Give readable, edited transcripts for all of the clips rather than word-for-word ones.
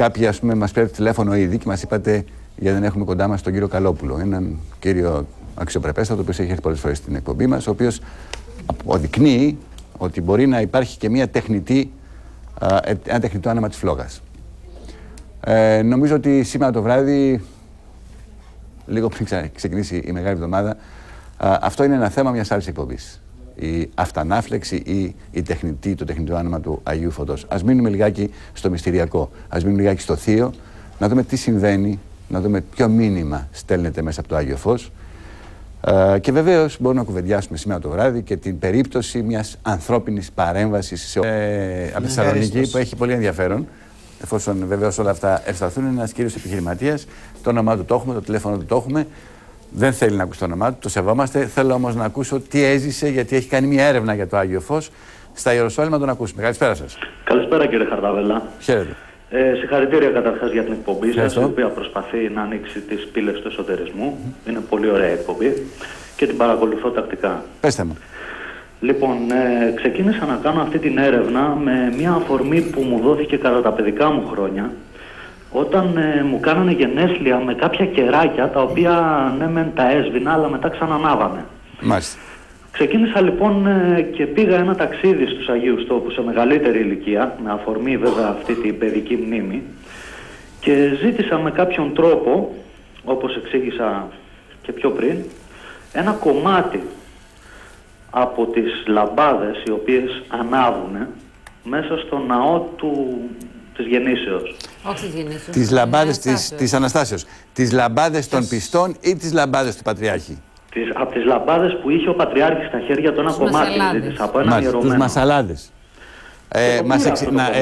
Κάποιοι, ας πούμε, μας πήρατε τηλέφωνο ήδη και μας είπατε γιατί δεν έχουμε κοντά μας τον κύριο Καλόπουλο. Έναν κύριο αξιοπρεπέστατο, ο οποίος έχει έρθει πολλές φορές στην εκπομπή μας, ο οποίος αποδεικνύει ότι μπορεί να υπάρχει και μια ένα τεχνητό άνεμα της φλόγας. Νομίζω ότι σήμερα το βράδυ, λίγο πριν ξεκινήσει η Μεγάλη Εβδομάδα, αυτό είναι ένα θέμα μιας άλλης εκπομπής. Η αυτανάφλεξη ή το τεχνητό άνεμα του Αγίου Φωτός. Ας μείνουμε λιγάκι στο μυστηριακό, ας μείνουμε λιγάκι στο θείο, να δούμε τι συμβαίνει, να δούμε ποιο μήνυμα στέλνεται μέσα από το Άγιο Φως. Και βεβαίως μπορούμε να κουβεντιάσουμε σήμερα το βράδυ και την περίπτωση μιας ανθρώπινης παρέμβασης από τη Θεσσαλονίκη που έχει πολύ ενδιαφέρον. Εφόσον βεβαίως όλα αυτά ευσταθούν, είναι ένας κύριος επιχειρηματίας. Το όνομά του το έχουμε, το τηλέφωνο του το έχουμε. Δεν θέλει να ακούσει το όνομά του, το σεβόμαστε. Θέλω όμως να ακούσω τι έζησε, γιατί έχει κάνει μια έρευνα για το Άγιο Φως. Στα Ιεροσόλυμα τον ακούσουμε. Καλησπέρα σας. Καλησπέρα κύριε Χαρταβέλα. Χαίρετε. Συγχαρητήρια καταρχάς για την εκπομπή σας, η οποία προσπαθεί να ανοίξει τις πύλες του εσωτερισμού. Είναι πολύ ωραία εκπομπή και την παρακολουθώ τακτικά. Πέστε μου. Λοιπόν, ξεκίνησα να κάνω αυτή την έρευνα με μια αφορμή που μου δόθηκε κατά τα παιδικά μου χρόνια, όταν μου κάνανε γενέθλια με κάποια κεράκια, τα οποία ναι μεν τα έσβηνα, αλλά μετά ξανανάβανε. Μάλιστα. Ξεκίνησα λοιπόν και πήγα ένα ταξίδι στους Αγίους Τόπους σε μεγαλύτερη ηλικία, με αφορμή βέβαια αυτή την παιδική μνήμη, και ζήτησα με κάποιον τρόπο, όπως εξήγησα και πιο πριν, ένα κομμάτι από τις λαμπάδες οι οποίες ανάβουν μέσα στο ναό της Γεννήσεως. Όχι της Γεννήσεως. Τις λαμπάδες της Αναστάσεως. Τις λαμπάδες των πιστών ή τις λαμπάδες του Πατριάρχη? Από τις λαμπάδες που είχε ο Πατριάρχης στα χέρια του, ένα κομμάτι ζήτησα από έναν ιερωμένο. Τους μασαλάδες.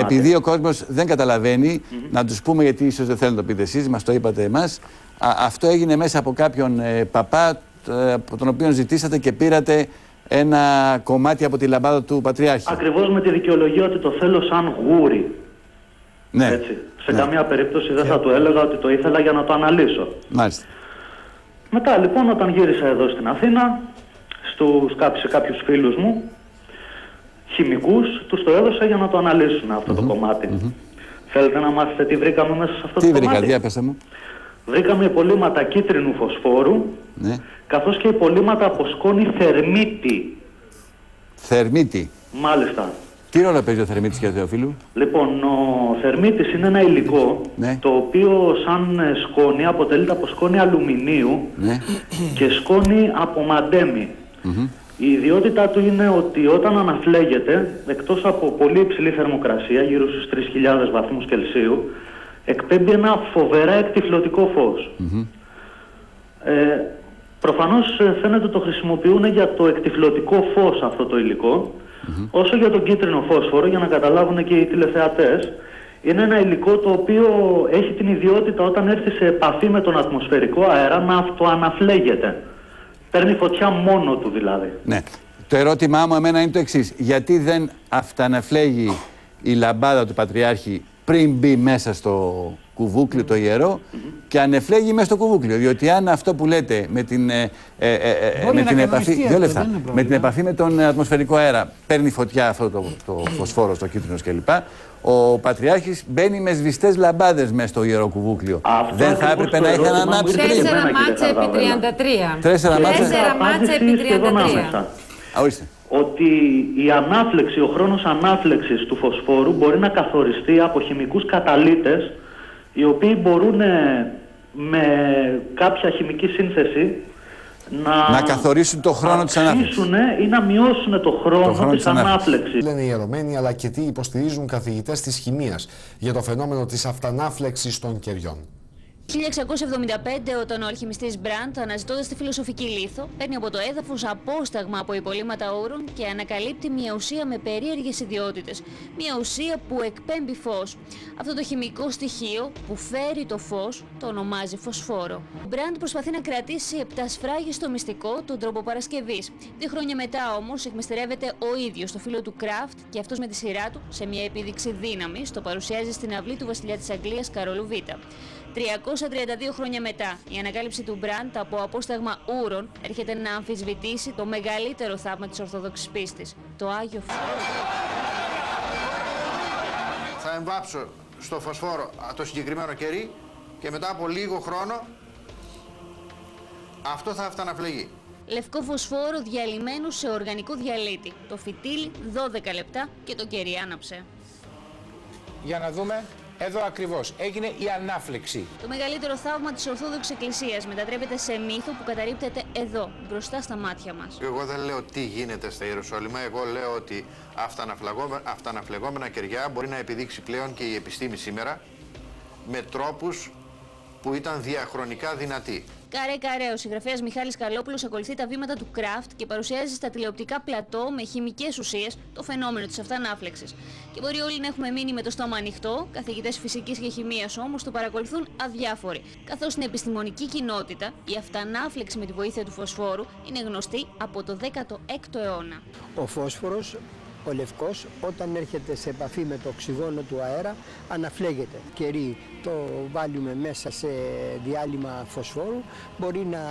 Επειδή ο κόσμος δεν καταλαβαίνει, να τους πούμε, γιατί ίσως δεν θέλετε να το πείτε εσείς, μας το είπατε εμάς. Αυτό έγινε μέσα από κάποιον παπά, από τον οποίο ζητήσατε και πήρατε ένα κομμάτι από τη λαμπάδα του Πατριάρχη. Ακριβώς με τη δικαιολογία ότι το θέλω σαν γούρι. Ναι. Έτσι. Σε καμία περίπτωση δεν θα του έλεγα ότι το ήθελα για να το αναλύσω. Μάλιστα. Μετά λοιπόν, όταν γύρισα εδώ στην Αθήνα, σε κάποιους φίλους μου, χημικούς, τους το έδωσα για να το αναλύσουν αυτό το κομμάτι. Θέλετε να μάθετε τι βρήκαμε μέσα σε αυτό το κομμάτι? Τι βρήκα, πέστε μου. Βρήκαμε υπολείμματα κίτρινου φωσφόρου, καθώς και υπολείμματα από σκόνη θερμίτη. Θερμίτη. Μάλιστα. Τι ρόλο παίζει ο θερμίτης, κύριε Θεοφίλου? Λοιπόν, ο θερμίτης είναι ένα υλικό το οποίο σαν σκόνη αποτελείται από σκόνη αλουμινίου και σκόνη από μαντέμι. Η ιδιότητά του είναι ότι όταν αναφλέγεται, εκτός από πολύ υψηλή θερμοκρασία, γύρω στους 3.000 βαθμούς Κελσίου, εκπέμπει ένα φοβερά εκτυφλωτικό φως. Προφανώς φαίνεται το χρησιμοποιούν για το εκτυφλωτικό φως αυτό το υλικό, όσο για τον κίτρινο φόσφορο, για να καταλάβουν και οι τηλεθεατές, είναι ένα υλικό το οποίο έχει την ιδιότητα όταν έρθει σε επαφή με τον ατμοσφαιρικό αέρα να αυτοαναφλέγεται. Παίρνει φωτιά μόνο του δηλαδή. Ναι. Το ερώτημά μου εμένα είναι το εξής. Γιατί δεν αυταναφλέγει η λαμπάδα του Πατριάρχη πριν μπει μέσα στο κουβούκλιο το ιερό και ανεφλέγει μέσα στο κουβούκλιο? Διότι αν αυτό που λέτε με την επαφή με τον ατμοσφαιρικό αέρα παίρνει φωτιά αυτό το φωσφόρο, το κίτρινος κλπ, ο Πατριάρχης μπαίνει με σβηστές λαμπάδες μέσα στο ιερό κουβούκλιο. Δεν θα έπρεπε να είχαν ανάψει πριν? 4 μάτσα επί 33. 4 μάτσα επί 33. Ορίστε. Ότι ο χρόνος ανάφλεξης του φωσφόρου μπορεί να καθοριστεί από χημικούς καταλύτες, οι οποίοι μπορούν με κάποια χημική σύνθεση να καθορίσουν το χρόνο της ανάφλεξης ή να μειώσουν το χρόνο της ανάφλεξης. Λένε οι ιερωμένοι, αλλά και τι υποστηρίζουν καθηγητές της χημείας για το φαινόμενο της αυτανάφλεξης των κεριών. 1675, όταν ο αλχημιστής Μπραντ, αναζητώντας τη φιλοσοφική λίθο, παίρνει από το έδαφος απόσταγμα από υπολείμματα ούρων και ανακαλύπτει μια ουσία με περίεργες ιδιότητες. Μια ουσία που εκπέμπει φως. Αυτό το χημικό στοιχείο που φέρει το φως το ονομάζει φωσφόρο. Ο Μπραντ προσπαθεί να κρατήσει επτασφράγιστο μυστικό τον τρόπο παρασκευής. 2 χρόνια μετά όμως εκμυστηρεύεται ο ίδιος το φίλο του Κράφτ και αυτός με τη σειρά του, σε μια επίδειξη δύναμης, το παρουσιάζει στην αυλή του βασιλιά της Αγγλίας Καρόλου Β. 332 χρόνια μετά, η ανακάλυψη του Μπραντ από απόσταγμα ούρων έρχεται να αμφισβητήσει το μεγαλύτερο θαύμα της Ορθόδοξης πίστης, το Άγιο Φως. Θα εμβάψω στο φωσφόρο το συγκεκριμένο κερί και μετά από λίγο χρόνο αυτό θα αυταναφλεγεί. Λευκό φωσφόρο διαλυμένο σε οργανικό διαλύτη. Το φυτίλι 12 λεπτά και το κερί άναψε. Για να δούμε, εδώ ακριβώς έγινε η ανάφλεξη. Το μεγαλύτερο θαύμα της Ορθόδοξης Εκκλησίας μετατρέπεται σε μύθο που καταρρίπτεται εδώ, μπροστά στα μάτια μας. Εγώ δεν λέω τι γίνεται στα Ιεροσόλυμα, εγώ λέω ότι αυταναφλεγόμενα κεριά μπορεί να επιδείξει πλέον και η επιστήμη σήμερα με τρόπους που ήταν διαχρονικά δυνατοί. Καρέ, ο συγγραφέας Μιχάλης Καλόπουλος ακολουθεί τα βήματα του Κράφτ και παρουσιάζει στα τηλεοπτικά πλατό με χημικές ουσίες το φαινόμενο της αυτανάφλεξης. Και μπορεί όλοι να έχουμε μείνει με το στόμα ανοιχτό, καθηγητές φυσικής και χημείας όμως το παρακολουθούν αδιάφοροι. Καθώς στην επιστημονική κοινότητα η αυτανάφλεξη με τη βοήθεια του φωσφόρου είναι γνωστή από το 16ο αιώνα. Ο φόσφορος, ο λευκός, όταν έρχεται σε επαφή με το οξυγόνο του αέρα, αναφλέγεται. Κερί το βάλουμε μέσα σε διάλειμμα φωσφόρου, μπορεί να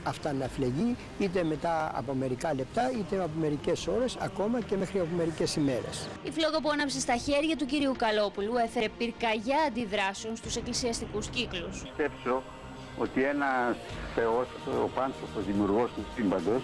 αυταναφλεγεί είτε μετά από μερικά λεπτά, είτε από μερικές ώρες, ακόμα και μέχρι από μερικές ημέρες. Η φλόγα που άναψε στα χέρια του κυρίου Καλόπουλου έφερε πυρκαγιά αντιδράσεων στους εκκλησιαστικούς κύκλους. Πιστέψω ότι ένας Θεός, ο Πάνσοφος, δημιουργός του σύμπαντος,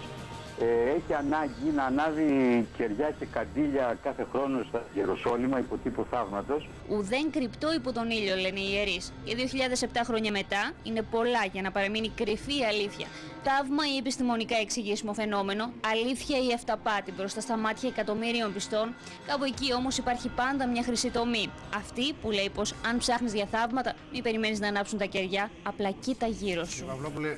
έχει ανάγκη να ανάβει κεριά και καντήλια κάθε χρόνο στα Ιεροσόλυμα υπό τύπο θαύματος. Ουδέν κρυπτό υπό τον ήλιο, λένε οι ιερείς. Και 2007 χρόνια μετά είναι πολλά για να παραμείνει κρυφή η αλήθεια. Θαύμα ή επιστημονικά εξηγήσιμο φαινόμενο, αλήθεια ή αυταπάτη μπροστά στα μάτια εκατομμύριων πιστών. Κάπου εκεί όμως υπάρχει πάντα μια χρυσή τομή. Αυτή που λέει πως αν ψάχνεις για θαύματα, μην περιμένεις να ανάψουν τα κεριά, απλά κοίτα γύρω σου. Παυλόπουλε,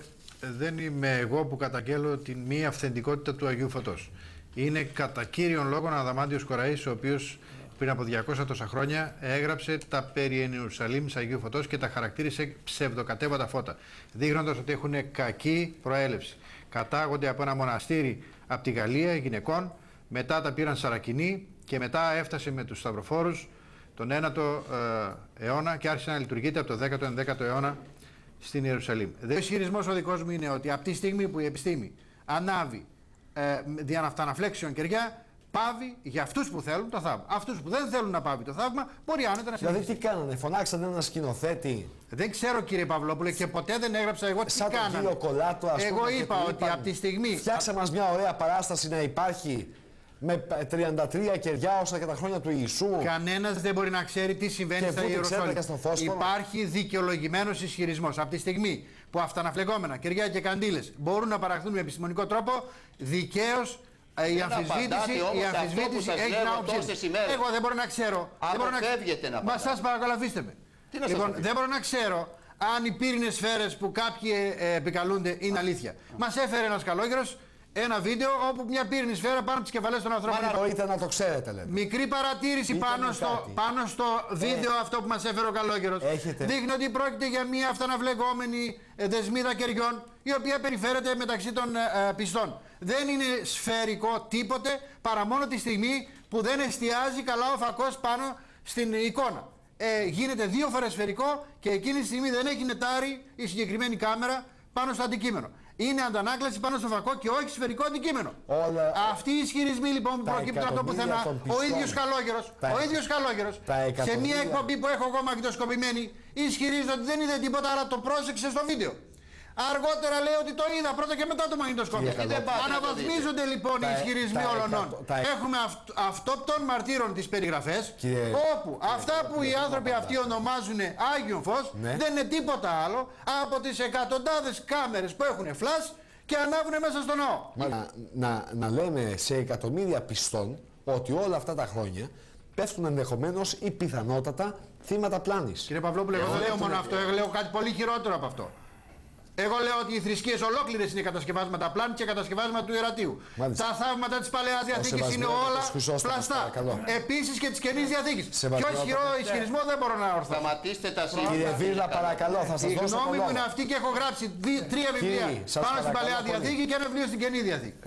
δεν είμαι εγώ που καταγγέλλω την μη αυθεντικότητα του Αγίου Φωτός. Είναι κατά κύριον λόγο ο Αδαμάντιος Κοραής, ο οποίος πριν από 200 τόσα χρόνια έγραψε τα περί εν Ιερουσαλήμ της Αγίου Φωτός και τα χαρακτήρισε ψευδοκατέβατα φώτα, δείχνοντας ότι έχουν κακή προέλευση. Κατάγονται από ένα μοναστήρι από τη Γαλλία γυναικών, μετά τα πήραν Σαρακινοί και μετά έφτασε με τους Σταυροφόρους τον 9ο αιώνα και άρχισε να λειτουργείται από το 10ο-11ο αιώνα στην Ιερουσαλήμ. Ο ισχυρισμός ο δικός μου είναι ότι από τη στιγμή που η επιστήμη ανάβει δια αυταναφλέξεων κεριά, πάβει για αυτούς που θέλουν το θαύμα. Αυτούς που δεν θέλουν να πάβει το θαύμα, μπορεί άνετα να συνεχίσει. Δηλαδή τι κάνανε, φωνάξανε έναν σκηνοθέτη. Δεν ξέρω κύριε Παυλόπουλε και ποτέ δεν έγραψα εγώ τι σαν κάνανε. Σαν τον κύριο Κολάτο, ας πούμε. Εγώ είπα ότι από τη στιγμή. Φτιάξα μας μια ωραία παράσταση να υπάρχει με 33 κεριά όσα και τα χρόνια του Ιησού. Κανένας δεν μπορεί να ξέρει τι συμβαίνει στα Ιεροσόλυμα. Υπάρχει δικαιολογημένος ισχυρισμός. Από τη στιγμή που αυταναφλεγόμενα κεριά και καντήλες μπορούν να παραχθούν με επιστημονικό τρόπο, δικαίως η αμφισβήτηση έχει να οψίσει. Εγώ δεν μπορώ να ξέρω. Μα σας παρακαλώ, αφήστε με. Λοιπόν, δεν μπορώ να ξέρω αν οι πύρινες σφαίρες που κάποιοι επικαλούνται είναι αλήθεια. Μας έφερε ένας καλόγερος ένα βίντεο όπου μια πύρινη σφαίρα πάνω από τις κεφαλές των ανθρώπων. Μα μπορείτε να το ξέρετε, λέτε. Μικρή παρατήρηση πάνω στο βίντεο αυτό που μας έφερε ο καλόγερος. Δείχνει ότι πρόκειται για μια αυταναβλεγόμενη δεσμίδα κεριών, η οποία περιφέρεται μεταξύ των πιστών. Δεν είναι σφαιρικό τίποτε παρά μόνο τη στιγμή που δεν εστιάζει καλά ο φακός πάνω στην εικόνα. Γίνεται 2 φορές σφαιρικό και εκείνη τη στιγμή δεν έχει νετάρει η συγκεκριμένη κάμερα πάνω στο αντικείμενο. Είναι αντανάκλαση πάνω στο φακό και όχι σφαιρικό αντικείμενο. Αυτοί οι ισχυρισμοί λοιπόν που προκύπτουν από το πουθενά, ο ίδιος Καλόγερος, σε μια εκπομπή που έχω εγώ μαγνητοσκοπημένη, ισχυρίζεται ότι δεν είδε τίποτα, αλλά το πρόσεξε στο βίντεο. Αργότερα λέει ότι το είδα πρώτα και μετά το μαγνητοσκόπιο. Αναβαθμίζονται λοιπόν οι ισχυρισμοί όλων. Έχουμε αυτόπτων μαρτύρων τις περιγραφές, όπου αυτά που οι άνθρωποι αυτοί ονομάζουν Άγιον Φως δεν είναι τίποτα άλλο από τις εκατοντάδες κάμερες που έχουν φλας και ανάβουν μέσα στο ναό. Να λέμε σε εκατομμύρια πιστών ότι όλα αυτά τα χρόνια πέφτουν ενδεχομένως ή πιθανότατα θύματα πλάνης. Κύριε Παυλόπουλε, εγώ δεν λέω μόνο αυτό, εγώ λέω κάτι πολύ χειρότερο από αυτό. Εγώ λέω ότι οι θρησκείες ολόκληρες είναι κατασκευάσματα πλάνη και κατασκευάσματα του Ιερατείου. Μάλιστα. Τα θαύματα της Παλαιάς Διαθήκης είναι όλα πλαστά. Επίσης και της Καινής Διαθήκης. Πιο ισχυρό ισχυρισμό δεν μπορώ να ορθώ. Σταματήστε τα σύνορα. Κύριε Βίρλα, παρακαλώ, θα σας δώσω το λόγο. Η γνώμη μου είναι αυτή και έχω γράψει 3 βιβλία πάνω στην Παλαιά Διαθήκη και ένα βιβλίο στην Καινή Διαθήκη.